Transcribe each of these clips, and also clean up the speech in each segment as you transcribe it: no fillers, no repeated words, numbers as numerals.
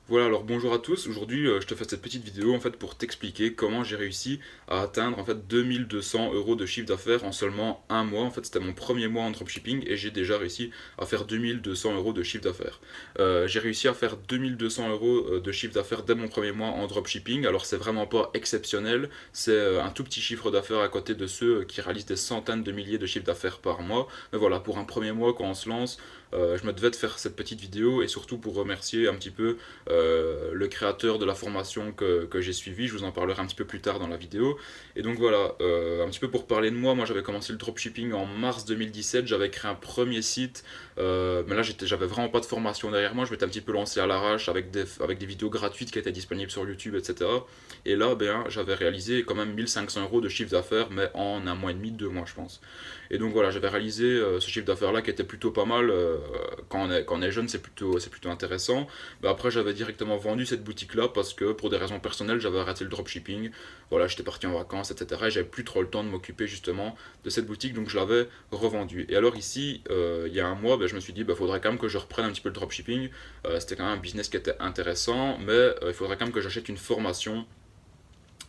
Voilà, alors bonjour à tous. Aujourd'hui, je te fais cette petite vidéo en fait pour t'expliquer comment j'ai réussi à atteindre en fait 2200 euros de chiffre d'affaires en seulement un mois. En fait, c'était mon premier mois en dropshipping et j'ai déjà réussi à faire 2200 euros de chiffre d'affaires. J'ai réussi à faire 2200 euros de chiffre d'affaires dès mon premier mois en dropshipping. Alors, c'est vraiment pas exceptionnel, c'est un tout petit chiffre d'affaires à côté de ceux qui réalisent des centaines de milliers de chiffres d'affaires par mois. Mais voilà, pour un premier mois, quand on se lance, je me devais de faire cette petite vidéo et surtout pour remercier un petit peu le créateur de la formation que j'ai suivi. Je vous en parlerai un petit peu plus tard dans la vidéo. Et donc voilà, un petit peu pour parler de moi, moi j'avais commencé le dropshipping en mars 2017, j'avais créé un premier site, mais là j'avais vraiment pas de formation derrière moi, je m'étais un petit peu lancé à l'arrache avec des vidéos gratuites qui étaient disponibles sur YouTube, etc. Et là, ben, j'avais réalisé quand même 1500 euros de chiffre d'affaires, mais en un mois et demi, 2 mois je pense. Et donc voilà, j'avais réalisé ce chiffre d'affaires-là qui était plutôt pas mal. Quand on est jeune, c'est plutôt intéressant. Bah après, j'avais directement vendu cette boutique-là parce que pour des raisons personnelles, j'avais arrêté le dropshipping. Voilà, j'étais parti en vacances, etc. Et j'avais plus trop le temps de m'occuper justement de cette boutique, donc je l'avais revendue. Et alors ici, il y a un mois, bah, je me suis dit, bah, faudrait quand même que je reprenne un petit peu le dropshipping. C'était quand même un business qui était intéressant, mais il faudrait quand même que j'achète une formation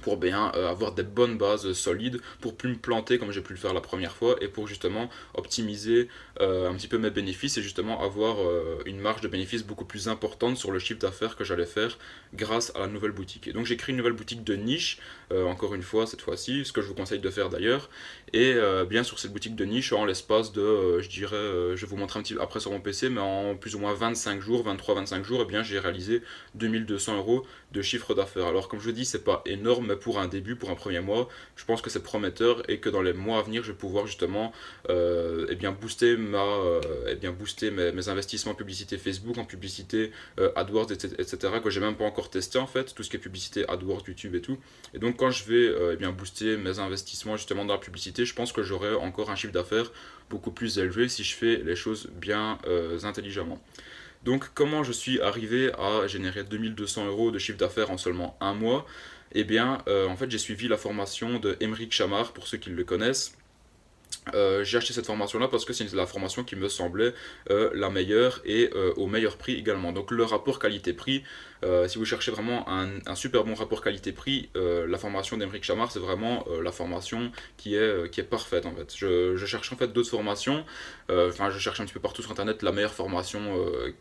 pour bien avoir des bonnes bases solides, pour plus me planter comme j'ai pu le faire la première fois et pour justement optimiser un petit peu mes bénéfices et justement avoir une marge de bénéfices beaucoup plus importante sur le chiffre d'affaires que j'allais faire grâce à la nouvelle boutique. Et donc j'ai créé une nouvelle boutique de niche, encore une fois cette fois-ci, ce que je vous conseille de faire d'ailleurs, et bien sur cette boutique de niche en l'espace de, je dirais, je vais vous montrer un petit peu après sur mon PC, mais en plus ou moins 25 jours, 23-25 jours, et bien j'ai réalisé 2200 euros de chiffre d'affaires. Alors comme je vous dis, c'est pas énorme, mais pour un début, pour un premier mois, je pense que c'est prometteur et que dans les mois à venir, je vais pouvoir justement booster mes investissements en publicité Facebook, en publicité AdWords, etc. que j'ai même pas encore testé en fait, tout ce qui est publicité AdWords, YouTube et tout. Et donc quand je vais booster mes investissements justement dans la publicité, je pense que j'aurai encore un chiffre d'affaires beaucoup plus élevé si je fais les choses bien intelligemment. Donc comment je suis arrivé à générer 2200 euros de chiffre d'affaires en seulement un mois? Eh bien, en fait, j'ai suivi la formation de Émeric Chamard, pour ceux qui le connaissent. J'ai acheté cette formation-là parce que c'est la formation qui me semblait la meilleure et au meilleur prix également. Donc le rapport qualité-prix, si vous cherchez vraiment un super bon rapport qualité-prix, la formation d'Emeric Chamard, c'est vraiment la formation qui est parfaite en fait. Je cherche en fait d'autres formations, enfin je cherche un petit peu partout sur internet la meilleure formation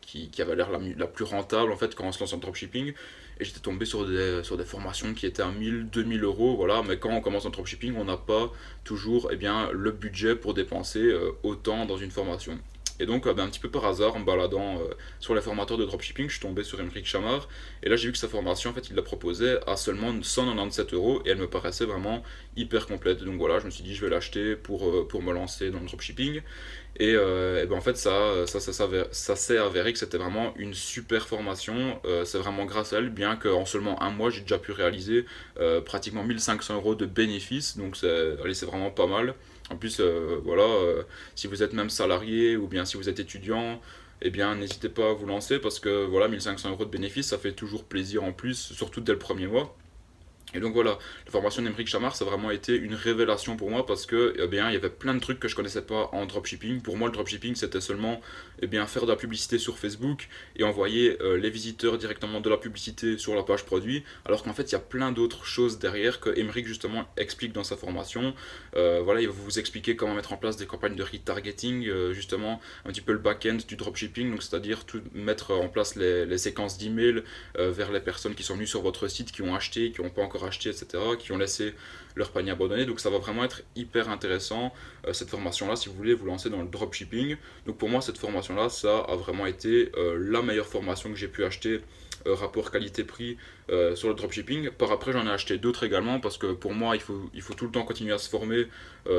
qui avait l'air la plus rentable en fait quand on se lance en dropshipping. Et j'étais tombé sur des formations qui étaient à 1000, 2000 euros, voilà, mais quand on commence en dropshipping, on n'a pas toujours le budget pour dépenser autant dans une formation. Et donc, un petit peu par hasard, en me baladant sur les formateurs de dropshipping, je suis tombé sur Emeric Chamard. Et là, j'ai vu que sa formation, en fait, il la proposait à seulement 197 euros. Et elle me paraissait vraiment hyper complète. Donc voilà, je me suis dit, je vais l'acheter pour me lancer dans le dropshipping. Et ben en fait, ça s'est avéré que c'était vraiment une super formation. C'est vraiment grâce à elle, bien qu'en seulement un mois, j'ai déjà pu réaliser pratiquement 1500 euros de bénéfices. Donc, allez, c'est vraiment pas mal. En plus, voilà, si vous êtes même salarié ou bien si vous êtes étudiant, eh bien, n'hésitez pas à vous lancer parce que voilà, 1500 euros de bénéfices, ça fait toujours plaisir en plus, surtout dès le premier mois. Et donc voilà, la formation d'Emeric Chamard, ça a vraiment été une révélation pour moi parce que il y avait plein de trucs que je connaissais pas en dropshipping. Pour moi, le dropshipping, c'était seulement faire de la publicité sur Facebook et envoyer les visiteurs directement de la publicité sur la page produit, alors qu'en fait, il y a plein d'autres choses derrière que Emeric justement explique dans sa formation. Voilà, il va vous expliquer comment mettre en place des campagnes de retargeting, justement un petit peu le back-end du dropshipping, donc c'est-à-dire mettre en place les séquences d'emails vers les personnes qui sont venues sur votre site, qui ont acheté, qui n'ont pas encore acheté, etc., qui ont laissé leur panier abandonné. Donc ça va vraiment être hyper intéressant, cette formation-là, si vous voulez vous lancer dans le dropshipping. Donc pour moi, cette formation-là, ça a vraiment été la meilleure formation que j'ai pu acheter, rapport qualité-prix sur le dropshipping. Par après, j'en ai acheté d'autres également parce que pour moi, il faut tout le temps continuer à se former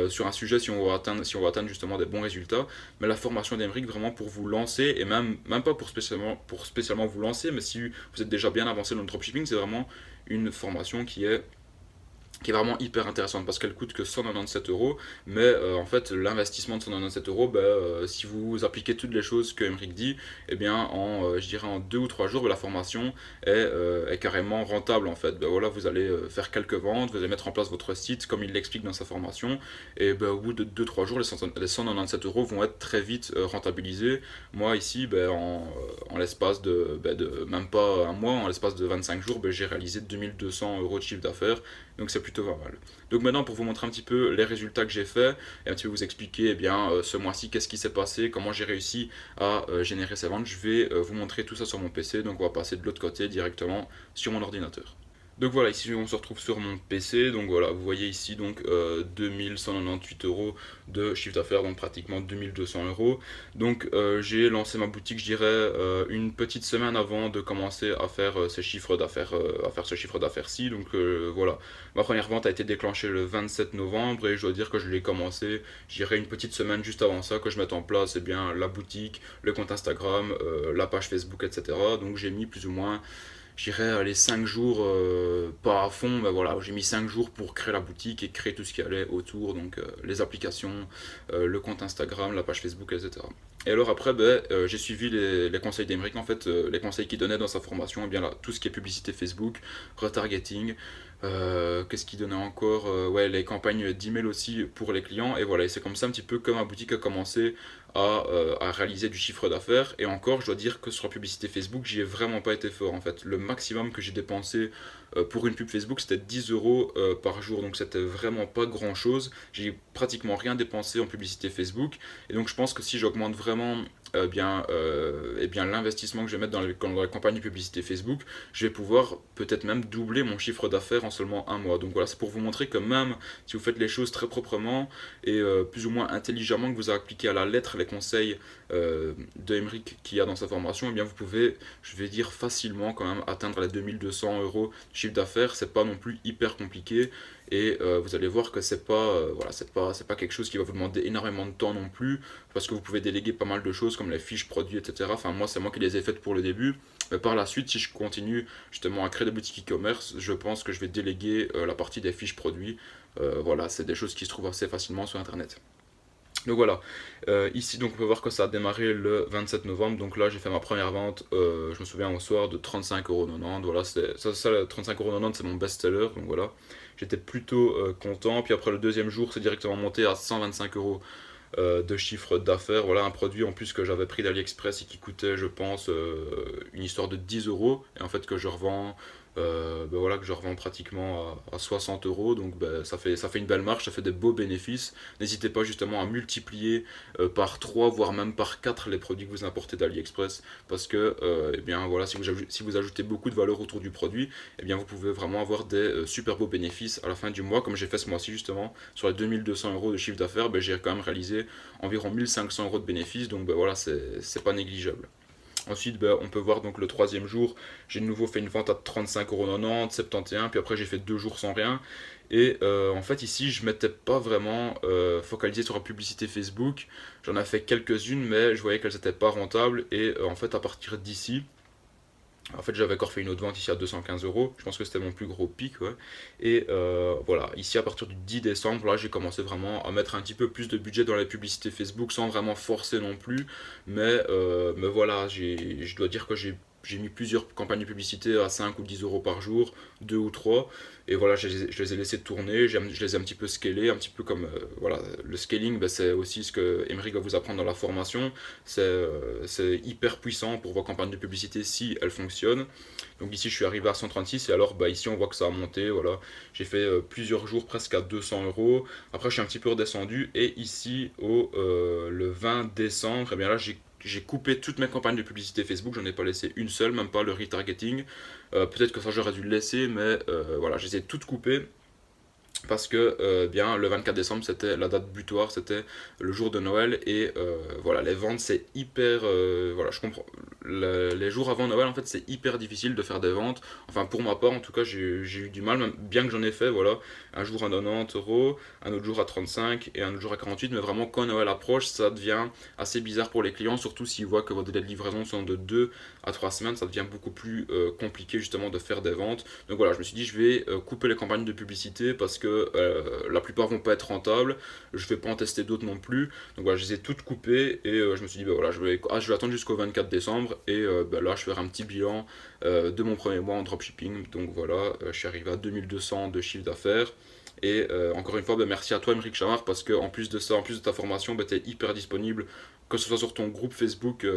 sur un sujet si on va atteindre justement des bons résultats. Mais la formation d'Emeric, vraiment pour vous lancer, et même pas pour spécialement vous lancer, mais si vous êtes déjà bien avancé dans le dropshipping, c'est vraiment une formation qui est vraiment hyper intéressante parce qu'elle coûte que 197 euros, mais en fait l'investissement de 197 euros, si vous appliquez toutes les choses que Emeric dit, eh bien je dirais en 2 ou 3 jours, la formation est carrément rentable en fait. Voilà, vous allez faire quelques ventes, vous allez mettre en place votre site comme il l'explique dans sa formation, et au bout de 2 ou 3 jours, les 197 euros vont être très vite rentabilisés. Moi ici, en l'espace de même pas un mois, en l'espace de 25 jours, j'ai réalisé 2200 euros de chiffre d'affaires, donc c'est plutôt pas mal. Donc maintenant, pour vous montrer un petit peu les résultats que j'ai faits et un petit peu vous expliquer ce mois-ci qu'est-ce qui s'est passé, comment j'ai réussi à générer ces ventes, je vais vous montrer tout ça sur mon PC. Donc on va passer de l'autre côté directement sur mon ordinateur. Donc voilà, ici on se retrouve sur mon PC, donc voilà, vous voyez ici donc 2198 euros de chiffre d'affaires, donc pratiquement 2200 euros. Donc j'ai lancé ma boutique, je dirais, une petite semaine avant de commencer à faire ces chiffres d'affaires, à faire ce chiffre d'affaires-ci. Donc voilà, ma première vente a été déclenchée le 27 novembre et je dois dire que je l'ai commencé, je dirais, une petite semaine juste avant ça, que je mette en place la boutique, le compte Instagram, la page Facebook, etc. Donc j'ai mis plus ou moins, j'irai les 5 jours, pas à fond, mais voilà, j'ai mis 5 jours pour créer la boutique et créer tout ce qui allait autour, donc les applications, le compte Instagram, la page Facebook, etc. Et alors après, j'ai suivi les conseils d'Emeric, en fait, les conseils qu'il donnait dans sa formation, et bien là, tout ce qui est publicité Facebook, retargeting, qu'est-ce qu'il donnait encore, ouais, les campagnes d'email aussi pour les clients, et voilà, et c'est comme ça un petit peu que ma boutique a commencé à réaliser du chiffre d'affaires. Et encore, je dois dire que sur la publicité Facebook, j'y ai vraiment pas été fort en fait. Le maximum que j'ai dépensé pour une pub Facebook, c'était 10 euros par jour, donc c'était vraiment pas grand chose. J'ai pratiquement rien dépensé en publicité Facebook, et donc je pense que si j'augmente vraiment l'investissement que je vais mettre dans la campagne de publicité Facebook, je vais pouvoir peut-être même doubler mon chiffre d'affaires en seulement un mois. Donc voilà, c'est pour vous montrer que même si vous faites les choses très proprement et plus ou moins intelligemment, que vous appliquez à la lettre les conseils de Emeric qu'il y a dans sa formation, et bien vous pouvez, je vais dire, facilement quand même atteindre les 2200 euros de chiffre d'affaires. C'est pas non plus hyper compliqué, et vous allez voir que c'est pas quelque chose qui va vous demander énormément de temps non plus, parce que vous pouvez déléguer pas mal de choses comme les fiches produits, etc. Enfin moi, c'est moi qui les ai faites pour le début, mais par la suite, si je continue justement à créer des boutiques e-commerce, je pense que je vais déléguer la partie des fiches produits. Voilà, c'est des choses qui se trouvent assez facilement sur internet. Donc voilà, ici donc on peut voir que ça a démarré le 27 novembre, donc là j'ai fait ma première vente, je me souviens au soir, de 35,90€, voilà, ça 35,90€, c'est mon best-seller, donc voilà, j'étais plutôt content. Puis après le deuxième jour, c'est directement monté à 125€ de chiffre d'affaires, voilà, un produit en plus que j'avais pris d'AliExpress et qui coûtait, je pense, une histoire de 10€, et en fait que je revends voilà, que je revends pratiquement à 60€, donc ça fait une belle marge, ça fait des beaux bénéfices. N'hésitez pas justement à multiplier par 3 voire même par 4 les produits que vous importez d'AliExpress, parce que voilà, si vous ajoutez beaucoup de valeur autour du produit, vous pouvez vraiment avoir des super beaux bénéfices à la fin du mois, comme j'ai fait ce mois-ci justement. Sur les 2200€ de chiffre d'affaires, j'ai quand même réalisé environ 1500€ de bénéfices, donc voilà, c'est pas négligeable. Ensuite, on peut voir donc le troisième jour, j'ai de nouveau fait une vente à 35,90€, 71€, puis après j'ai fait 2 jours sans rien. Et en fait ici je m'étais pas vraiment focalisé sur la publicité Facebook, j'en ai fait quelques-unes mais je voyais qu'elles n'étaient pas rentables, et en fait à partir d'ici, en fait, j'avais encore fait une autre vente ici à 215€. Je pense que c'était mon plus gros pic. Ouais. Et voilà, ici à partir du 10 décembre, là j'ai commencé vraiment à mettre un petit peu plus de budget dans la publicité Facebook sans vraiment forcer non plus. Mais voilà, je dois dire que j'ai mis plusieurs campagnes de publicité à 5 ou 10€ par jour, 2 ou 3. Et voilà, je les ai laissés tourner, je les ai un petit peu scalés, un petit peu comme voilà, le scaling, c'est aussi ce que Emeric va vous apprendre dans la formation. C'est hyper puissant pour vos campagnes de publicité si elles fonctionnent. Donc ici je suis arrivé à 136, et alors ici on voit que ça a monté. Voilà, j'ai fait plusieurs jours presque à 200€. Après je suis un petit peu redescendu, et ici le 20 décembre, et bien là j'ai coupé toutes mes campagnes de publicité Facebook, j'en ai pas laissé une seule, même pas le retargeting. Peut-être que ça j'aurais dû le laisser, mais voilà, je les ai toutes coupées. parce que bien le 24 décembre c'était la date butoir, c'était le jour de Noël et voilà, les ventes c'est hyper voilà, je comprends les jours avant Noël en fait c'est hyper difficile de faire des ventes, enfin pour ma part en tout cas j'ai eu du mal, même bien que j'en ai fait, voilà, un jour à 90 €, un autre jour à 35 et un autre jour à 48, mais vraiment quand Noël approche ça devient assez bizarre pour les clients, surtout s'ils voient que vos délais de livraison sont de 2 à 3 semaines, ça devient beaucoup plus compliqué justement de faire des ventes. Donc voilà, je me suis dit je vais couper les campagnes de publicité parce que la plupart vont pas être rentables, je vais pas en tester d'autres non plus, donc voilà, je les ai toutes coupées et je me suis dit bah voilà, je vais attendre jusqu'au 24 décembre et bah, là je ferai un petit bilan de mon premier mois en dropshipping, donc voilà, je suis arrivé à 2200 de chiffre d'affaires. Et encore une fois, bah, merci à toi, Émeric Chamard, parce que en plus de ça, en plus de ta formation, bah, tu es hyper disponible, que ce soit sur ton groupe Facebook,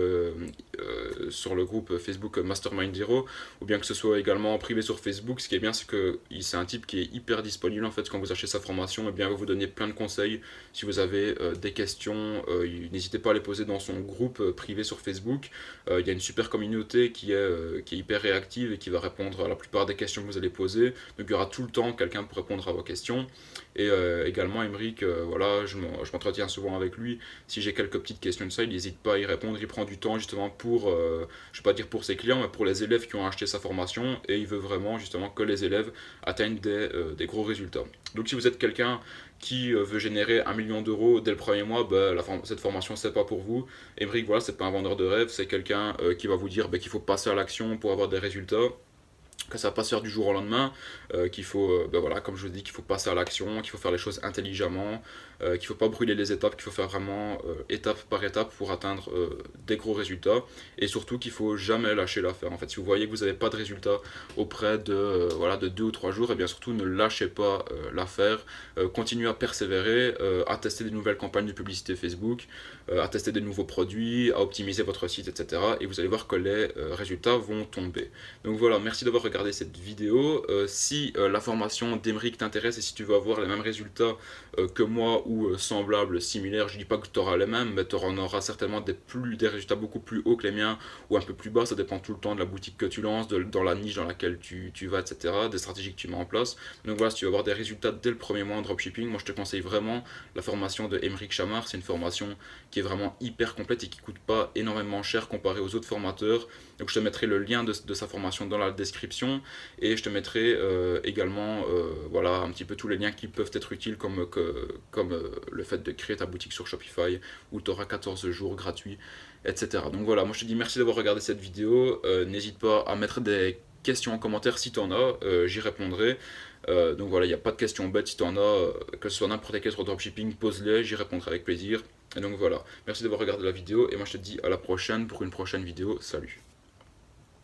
sur le groupe Facebook Mastermind Zero, ou bien que ce soit également en privé sur Facebook. Ce qui est bien, c'est que c'est un type qui est hyper disponible en fait quand vous achetez sa formation, et bien il va vous donner plein de conseils. Si vous avez des questions, n'hésitez pas à les poser dans son groupe privé sur Facebook. Il y a une super communauté qui est hyper réactive et qui va répondre à la plupart des questions que vous allez poser. Donc il y aura tout le temps quelqu'un pour répondre à vos questions. Et également, Emeric, voilà, je m'entretiens souvent avec lui. Si j'ai quelques petites questions de ça, il n'hésite pas à y répondre. Il prend du temps justement pour, je ne vais pas dire pour ses clients, mais pour les élèves qui ont acheté sa formation. Et il veut vraiment justement que les élèves atteignent des gros résultats. Donc si vous êtes quelqu'un qui veut générer 1 million d'euros dès le premier mois, bah, cette formation c'est pas pour vous. Emeric, voilà, c'est pas un vendeur de rêve, c'est quelqu'un qui va vous dire bah, qu'il faut passer à l'action pour avoir des résultats, que ça va pas se faire du jour au lendemain, qu'il faut, ben voilà, comme je vous dis, qu'il faut passer à l'action, qu'il faut faire les choses intelligemment, qu'il faut pas brûler les étapes, qu'il faut faire vraiment étape par étape pour atteindre des gros résultats, et surtout qu'il faut jamais lâcher l'affaire. En fait, si vous voyez que vous n'avez pas de résultats auprès de, voilà, de 2 ou 3 jours, et bien surtout ne lâchez pas l'affaire, continuez à persévérer, à tester des nouvelles campagnes de publicité Facebook, à tester des nouveaux produits, à optimiser votre site, etc. Et vous allez voir que les résultats vont tomber. Donc voilà, merci d'avoir regardé cette vidéo. Si la formation d'Emeric t'intéresse et si tu veux avoir les mêmes résultats que moi ou semblables, similaires, je dis pas que tu auras les mêmes, mais tu en auras certainement des résultats beaucoup plus hauts que les miens ou un peu plus bas, ça dépend tout le temps de la boutique que tu lances, dans la niche dans laquelle tu vas, etc., des stratégies que tu mets en place. Donc voilà, si tu veux avoir des résultats dès le premier mois en dropshipping, moi je te conseille vraiment la formation de Emeric Chamard. C'est une formation qui est vraiment hyper complète et qui coûte pas énormément cher comparé aux autres formateurs. Donc je te mettrai le lien de sa formation dans la description et je te mettrai également voilà, un petit peu tous les liens qui peuvent être utiles comme le fait de créer ta boutique sur Shopify où tu auras 14 jours gratuits, etc. Donc voilà, moi je te dis merci d'avoir regardé cette vidéo. N'hésite pas à mettre des questions en commentaire si tu en as, j'y répondrai. Donc voilà, il n'y a pas de questions bêtes si tu en as, que ce soit n'importe quel sur dropshipping, pose-les, j'y répondrai avec plaisir. Et donc voilà, merci d'avoir regardé la vidéo et moi je te dis à la prochaine pour une prochaine vidéo, salut.